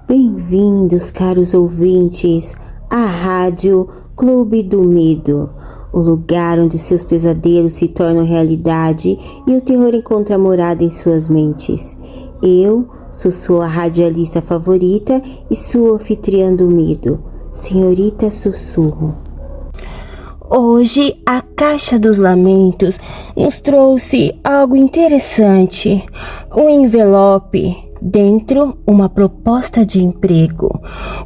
Bem-vindos, caros ouvintes, à Rádio Clube do Medo, o lugar onde seus pesadelos se tornam realidade e o terror encontra morada em suas mentes. Eu sou sua radialista favorita e sua anfitriã do medo, Senhorita Sussurro. Hoje a Caixa dos Lamentos nos trouxe algo interessante, um envelope, dentro uma proposta de emprego,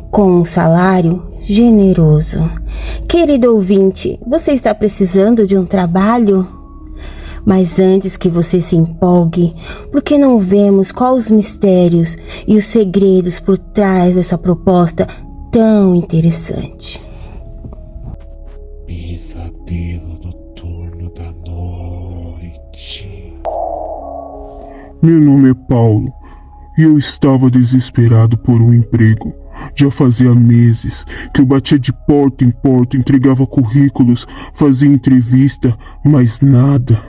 com um salário generoso. Querido ouvinte, você está precisando de um trabalho? Mas antes que você se empolgue, por que não vemos quais os mistérios e os segredos por trás dessa proposta tão interessante? Pesadelo noturno da noite. Meu nome é Paulo e eu estava desesperado por um emprego. Já fazia meses que eu batia de porta em porta, entregava currículos, fazia entrevista, mas nada.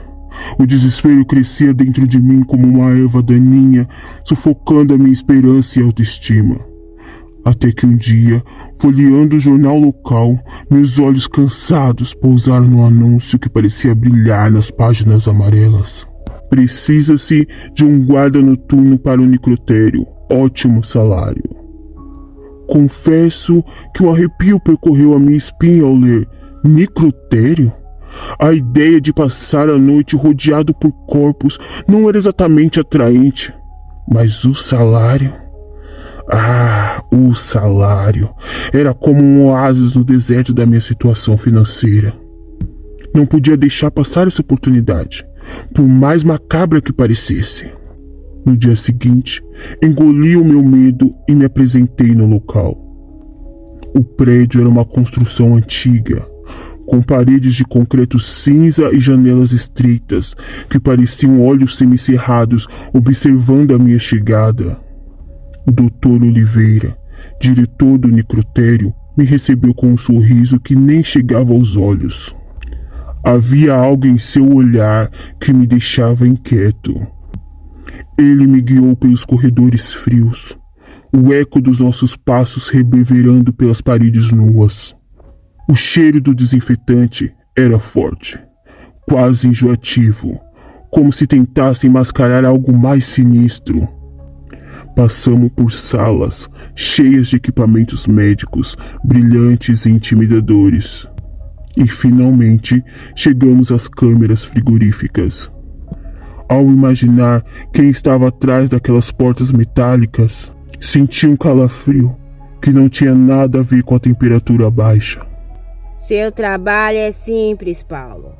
O desespero crescia dentro de mim como uma erva daninha, sufocando a minha esperança e autoestima. Até que um dia, folheando o jornal local, meus olhos cansados pousaram no anúncio que parecia brilhar nas páginas amarelas. Precisa-se de um guarda noturno para o necrotério. Ótimo salário. Confesso que um arrepio percorreu a minha espinha ao ler necrotério. A ideia de passar a noite rodeado por corpos não era exatamente atraente, mas o salário... o salário era como um oásis no deserto da minha situação financeira. Não podia deixar passar essa oportunidade, por mais macabra que parecesse. No dia seguinte, engoli o meu medo e me apresentei no local. O prédio era uma construção antiga, com paredes de concreto cinza e janelas estreitas, que pareciam olhos semicerrados observando a minha chegada. O Dr. Oliveira, diretor do necrotério, me recebeu com um sorriso que nem chegava aos olhos. Havia algo em seu olhar que me deixava inquieto. Ele me guiou pelos corredores frios, o eco dos nossos passos reverberando pelas paredes nuas. O cheiro do desinfetante era forte, quase enjoativo, como se tentasse mascarar algo mais sinistro. Passamos por salas cheias de equipamentos médicos, brilhantes e intimidadores. E finalmente chegamos às câmeras frigoríficas. Ao imaginar quem estava atrás daquelas portas metálicas, senti um calafrio que não tinha nada a ver com a temperatura baixa. Seu trabalho é simples, Paulo.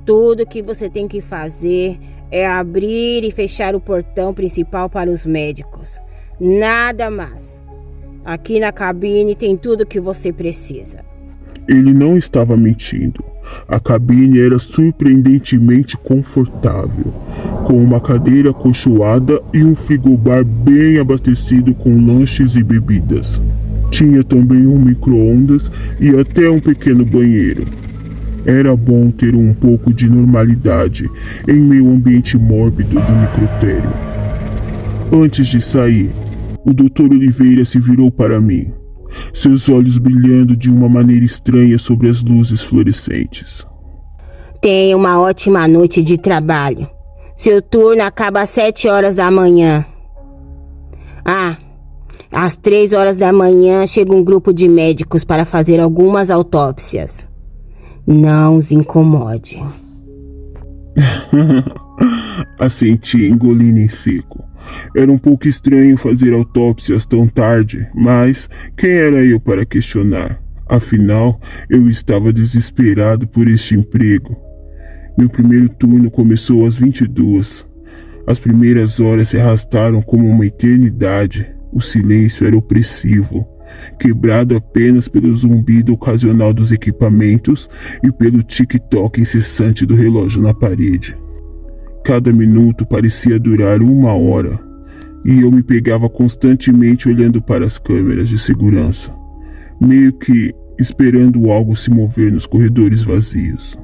Tudo que você tem que fazer é abrir e fechar o portão principal para os médicos. Nada mais. Aqui na cabine tem tudo que você precisa. Ele não estava mentindo. A cabine era surpreendentemente confortável, com uma cadeira acolchoada e um frigobar bem abastecido com lanches e bebidas. Tinha também um micro-ondas e até um pequeno banheiro. Era bom ter um pouco de normalidade em meu ambiente mórbido do necrotério. Antes de sair, o Dr. Oliveira se virou para mim, seus olhos brilhando de uma maneira estranha sobre as luzes fluorescentes. Tenha uma ótima noite de trabalho. Seu turno acaba às 7 horas da manhã. Às 3 horas da manhã chega um grupo de médicos para fazer algumas autópsias. Não os incomode. Assenti, engolindo em seco. Era um pouco estranho fazer autópsias tão tarde, mas quem era eu para questionar? Afinal, eu estava desesperado por este emprego. Meu primeiro turno começou às 22. As primeiras horas se arrastaram como uma eternidade. O silêncio era opressivo, quebrado apenas pelo zumbido ocasional dos equipamentos e pelo tic-toc incessante do relógio na parede. Cada minuto parecia durar 1 hora, e eu me pegava constantemente olhando para as câmeras de segurança, meio que esperando algo se mover nos corredores vazios.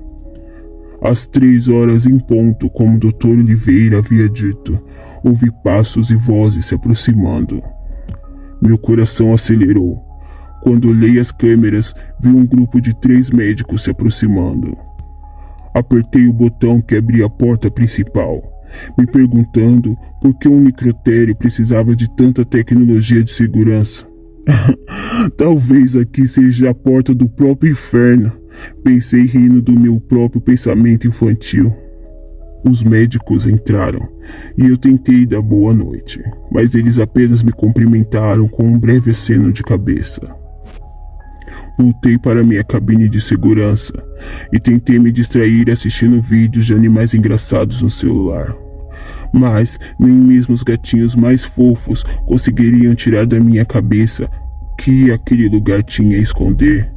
Às 3 horas em ponto, como o Dr. Oliveira havia dito, ouvi passos e vozes se aproximando. Meu coração acelerou. Quando olhei as câmeras, vi um grupo de 3 médicos se aproximando. Apertei o botão que abria a porta principal, me perguntando por que um necrotério precisava de tanta tecnologia de segurança. Talvez aqui seja a porta do próprio inferno, pensei rindo do meu próprio pensamento infantil. Os médicos entraram e eu tentei dar boa noite, mas eles apenas me cumprimentaram com um breve aceno de cabeça. Voltei para minha cabine de segurança e tentei me distrair assistindo vídeos de animais engraçados no celular. Mas nem mesmo os gatinhos mais fofos conseguiriam tirar da minha cabeça o que aquele lugar tinha a esconder.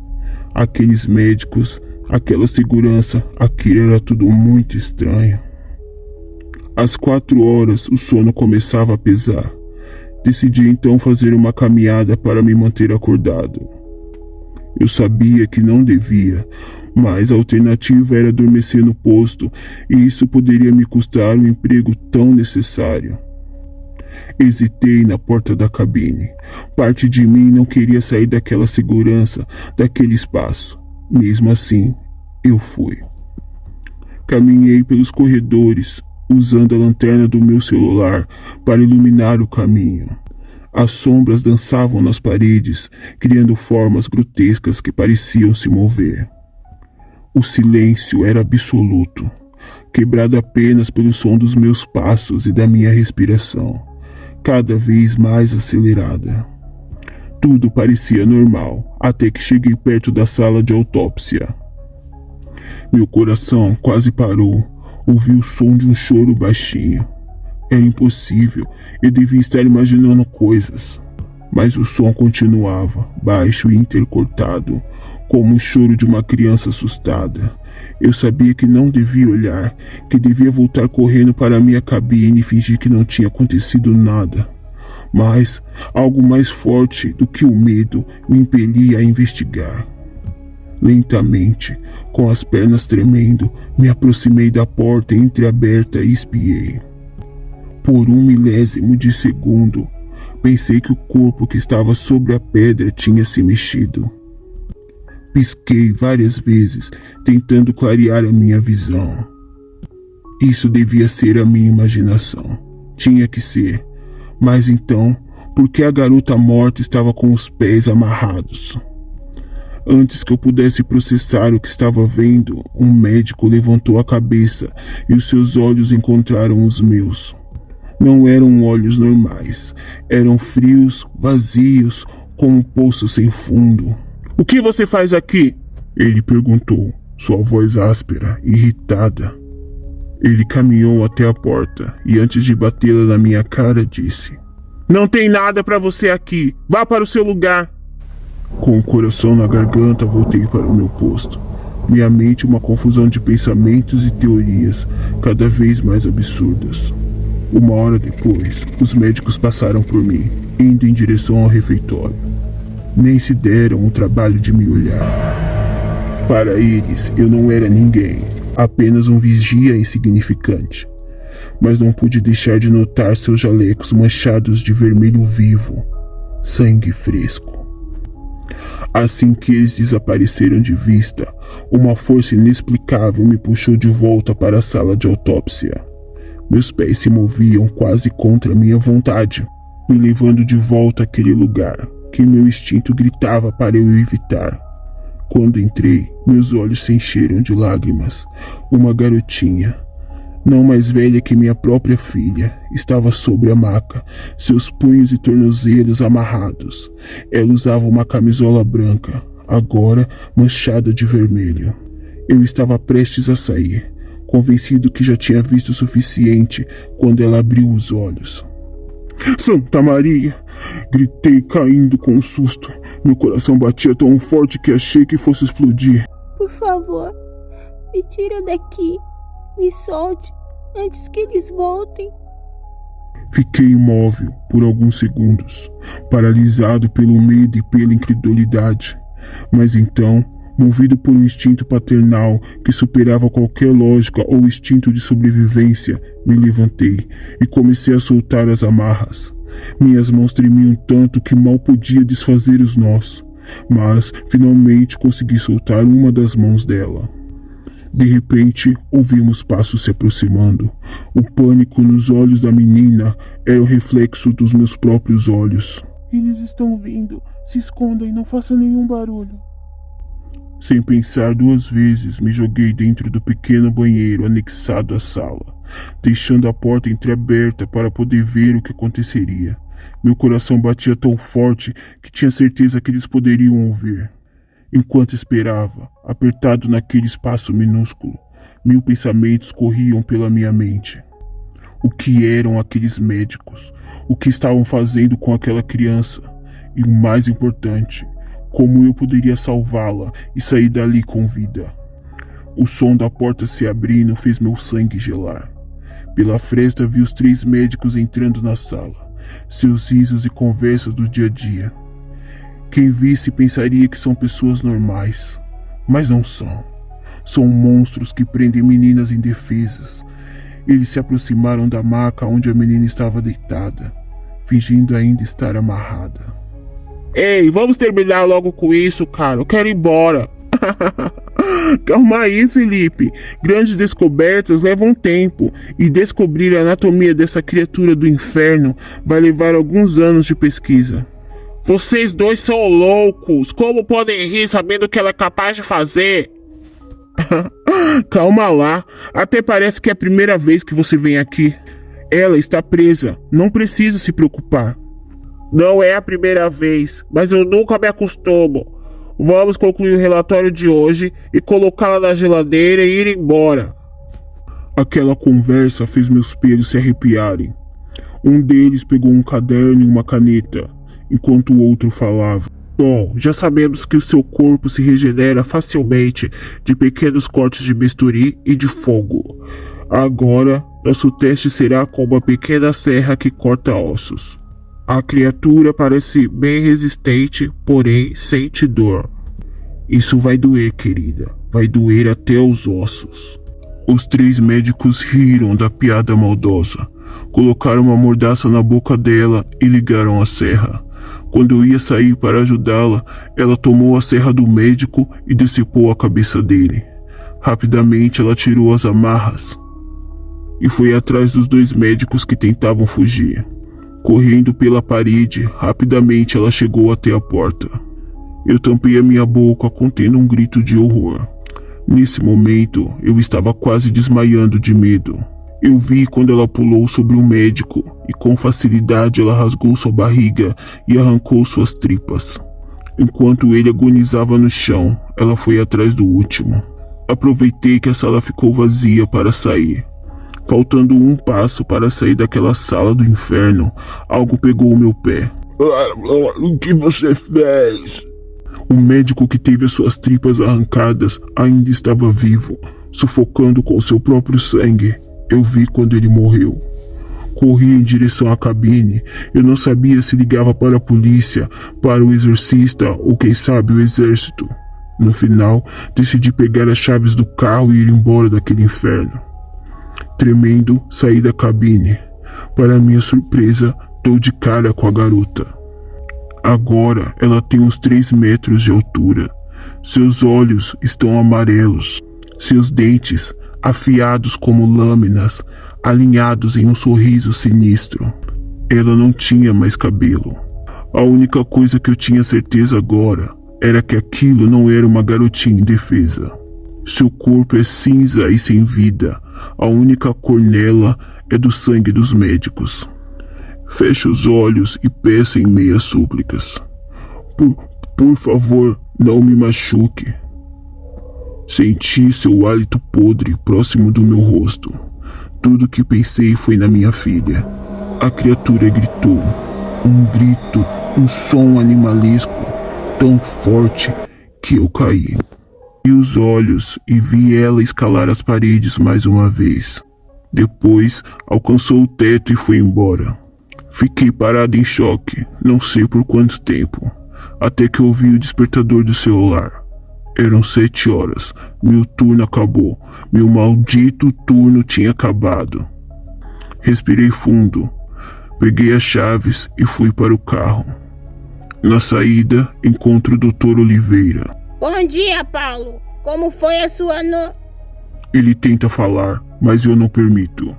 Aqueles médicos, aquela segurança, aquilo era tudo muito estranho. Às 4 horas, o sono começava a pesar. Decidi então fazer uma caminhada para me manter acordado. Eu sabia que não devia, mas a alternativa era adormecer no posto e isso poderia me custar um emprego tão necessário. Hesitei na porta da cabine. Parte de mim não queria sair daquela segurança, daquele espaço. Mesmo assim, eu fui. Caminhei pelos corredores, usando a lanterna do meu celular para iluminar o caminho. As sombras dançavam nas paredes, criando formas grotescas que pareciam se mover. O silêncio era absoluto, quebrado apenas pelo som dos meus passos e da minha respiração, cada vez mais acelerada. Tudo parecia normal, até que cheguei perto da sala de autópsia. Meu coração quase parou. Ouvi o som de um choro baixinho. Era impossível, eu devia estar imaginando coisas. Mas o som continuava, baixo e intercortado, como o choro de uma criança assustada. Eu sabia que não devia olhar, que devia voltar correndo para a minha cabine e fingir que não tinha acontecido nada. Mas algo mais forte do que o medo me impelia a investigar. Lentamente, com as pernas tremendo, me aproximei da porta entreaberta e espiei. Por 1 milésimo de segundo, pensei que o corpo que estava sobre a pedra tinha se mexido. Pisquei várias vezes, tentando clarear a minha visão. Isso devia ser a minha imaginação. Tinha que ser. Mas então, por que a garota morta estava com os pés amarrados? Antes que eu pudesse processar o que estava vendo, um médico levantou a cabeça e os seus olhos encontraram os meus. Não eram olhos normais, eram frios, vazios, como um poço sem fundo. "O que você faz aqui?" ele perguntou, sua voz áspera e irritada. Ele caminhou até a porta e antes de batê-la na minha cara disse: "Não tem nada para você aqui, vá para o seu lugar." Com o coração na garganta, voltei para o meu posto. Minha mente uma confusão de pensamentos e teorias, cada vez mais absurdas. 1 hora depois, os médicos passaram por mim, indo em direção ao refeitório. Nem se deram o trabalho de me olhar. Para eles, eu não era ninguém, apenas um vigia insignificante. Mas não pude deixar de notar seus jalecos manchados de vermelho vivo, sangue fresco. Assim que eles desapareceram de vista, uma força inexplicável me puxou de volta para a sala de autópsia. Meus pés se moviam quase contra minha vontade, me levando de volta àquele lugar que meu instinto gritava para eu evitar. Quando entrei, meus olhos se encheram de lágrimas. Uma garotinha, não mais velha que minha própria filha, estava sobre a maca, seus punhos e tornozelos amarrados. Ela usava uma camisola branca, agora manchada de vermelho. Eu estava prestes a sair, convencido que já tinha visto o suficiente quando ela abriu os olhos. "Santa Maria!" Gritei, caindo com um susto. Meu coração batia tão forte que achei que fosse explodir. "Por favor, me tira daqui. Me solte antes que eles voltem." Fiquei imóvel por alguns segundos, paralisado pelo medo e pela incredulidade. Mas então, Movido por um instinto paternal que superava qualquer lógica ou instinto de sobrevivência, me levantei e comecei a soltar as amarras. Minhas mãos tremiam tanto que mal podia desfazer os nós, mas finalmente consegui soltar uma das mãos dela. De repente, ouvimos passos se aproximando. O pânico nos olhos da menina era o reflexo dos meus próprios olhos. Eles estão vindo. Se escondam e não façam nenhum barulho. Sem pensar duas vezes, me joguei dentro do pequeno banheiro anexado à sala, deixando a porta entreaberta para poder ver o que aconteceria. Meu coração batia tão forte que tinha certeza que eles poderiam ouvir. Enquanto esperava, apertado naquele espaço minúsculo, 1000 pensamentos corriam pela minha mente. O que eram aqueles médicos? O que estavam fazendo com aquela criança? E o mais importante, como eu poderia salvá-la e sair dali com vida? O som da porta se abrindo fez meu sangue gelar. Pela fresta vi os 3 médicos entrando na sala, seus risos e conversas do dia a dia. Quem visse pensaria que são pessoas normais, mas não são. São monstros que prendem meninas indefesas. Eles se aproximaram da maca onde a menina estava deitada, fingindo ainda estar amarrada. Ei, vamos terminar logo com isso, cara. Eu quero ir embora. Calma aí, Felipe. Grandes descobertas levam tempo e descobrir a anatomia dessa criatura do inferno vai levar alguns anos de pesquisa. Vocês dois são loucos! Como podem rir sabendo o que ela é capaz de fazer? Calma lá, até parece que é a primeira vez que você vem aqui. Ela está presa, não precisa se preocupar. Não é a primeira vez, mas eu nunca me acostumo. Vamos concluir o relatório de hoje e colocá-la na geladeira e ir embora. Aquela conversa fez meus pelos se arrepiarem. Um deles pegou um caderno e uma caneta, enquanto o outro falava. Bom, já sabemos que o seu corpo se regenera facilmente de pequenos cortes de bisturi e de fogo. Agora, nosso teste será com uma pequena serra que corta ossos. A criatura parece bem resistente, porém sente dor. Isso vai doer, querida. Vai doer até os ossos. Os 3 médicos riram da piada maldosa. Colocaram uma mordaça na boca dela e ligaram a serra. Quando eu ia sair para ajudá-la, ela tomou a serra do médico e decepou a cabeça dele. Rapidamente ela tirou as amarras e foi atrás dos 2 médicos que tentavam fugir. Correndo pela parede, rapidamente ela chegou até a porta. Eu tampei a minha boca, contendo um grito de horror. Nesse momento, eu estava quase desmaiando de medo. Eu vi quando ela pulou sobre um médico e com facilidade ela rasgou sua barriga e arrancou suas tripas. Enquanto ele agonizava no chão, ela foi atrás do último. Aproveitei que a sala ficou vazia para sair. Faltando um passo para sair daquela sala do inferno, algo pegou o meu pé. O que você fez? O médico que teve as suas tripas arrancadas ainda estava vivo, sufocando com seu próprio sangue. Eu vi quando ele morreu. Corri em direção à cabine. Eu não sabia se ligava para a polícia, para o exorcista ou quem sabe o exército. No final, decidi pegar as chaves do carro e ir embora daquele inferno. Tremendo, saí da cabine. Para minha surpresa, dou de cara com a garota. Agora ela tem uns 3 metros de altura. Seus olhos estão amarelos. Seus dentes, afiados como lâminas, alinhados em um sorriso sinistro. Ela não tinha mais cabelo. A única coisa que eu tinha certeza agora era que aquilo não era uma garotinha indefesa. Seu corpo é cinza e sem vida. A única cor nela é do sangue dos médicos. Feche os olhos e peça em meias súplicas. Por favor, não me machuque. Senti seu hálito podre próximo do meu rosto. Tudo que pensei foi na minha filha. A criatura gritou. Um grito, um som animalesco, tão forte que eu caí. E os olhos e vi ela escalar as paredes mais uma vez. Depois, alcançou o teto e foi embora. Fiquei parado em choque, não sei por quanto tempo, até que ouvi o despertador do celular. Eram 7 horas. Meu turno acabou. Meu maldito turno tinha acabado. Respirei fundo. Peguei as chaves e fui para o carro. Na saída, encontro o Dr. Oliveira. Bom dia, Paulo. Como foi a sua Ele tenta falar, mas eu não permito.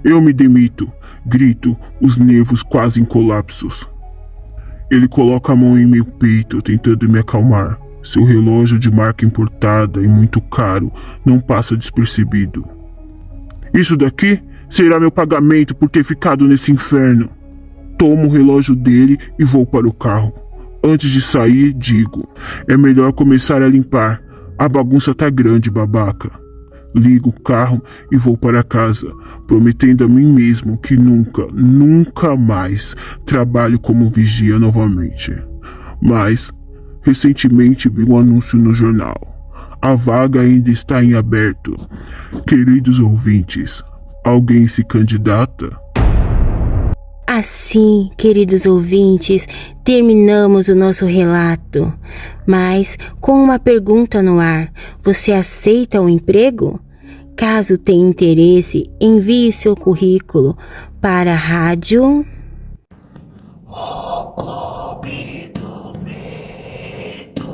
Eu me demito, grito, os nervos quase em colapsos. Ele coloca a mão em meu peito, tentando me acalmar. Seu relógio de marca importada e muito caro não passa despercebido. Isso daqui será meu pagamento por ter ficado nesse inferno. Tomo o relógio dele e vou para o carro. Antes de sair, digo: é melhor começar a limpar. A bagunça tá grande, babaca. Ligo o carro e vou para casa, prometendo a mim mesmo que nunca mais trabalho como vigia novamente. Mas, recentemente vi um anúncio no jornal. A vaga ainda está em aberto. Queridos ouvintes, alguém se candidata? Assim, queridos ouvintes, terminamos o nosso relato, mas com uma pergunta no ar: você aceita o emprego? Caso tenha interesse, envie seu currículo para a rádio... O Clube do Medo.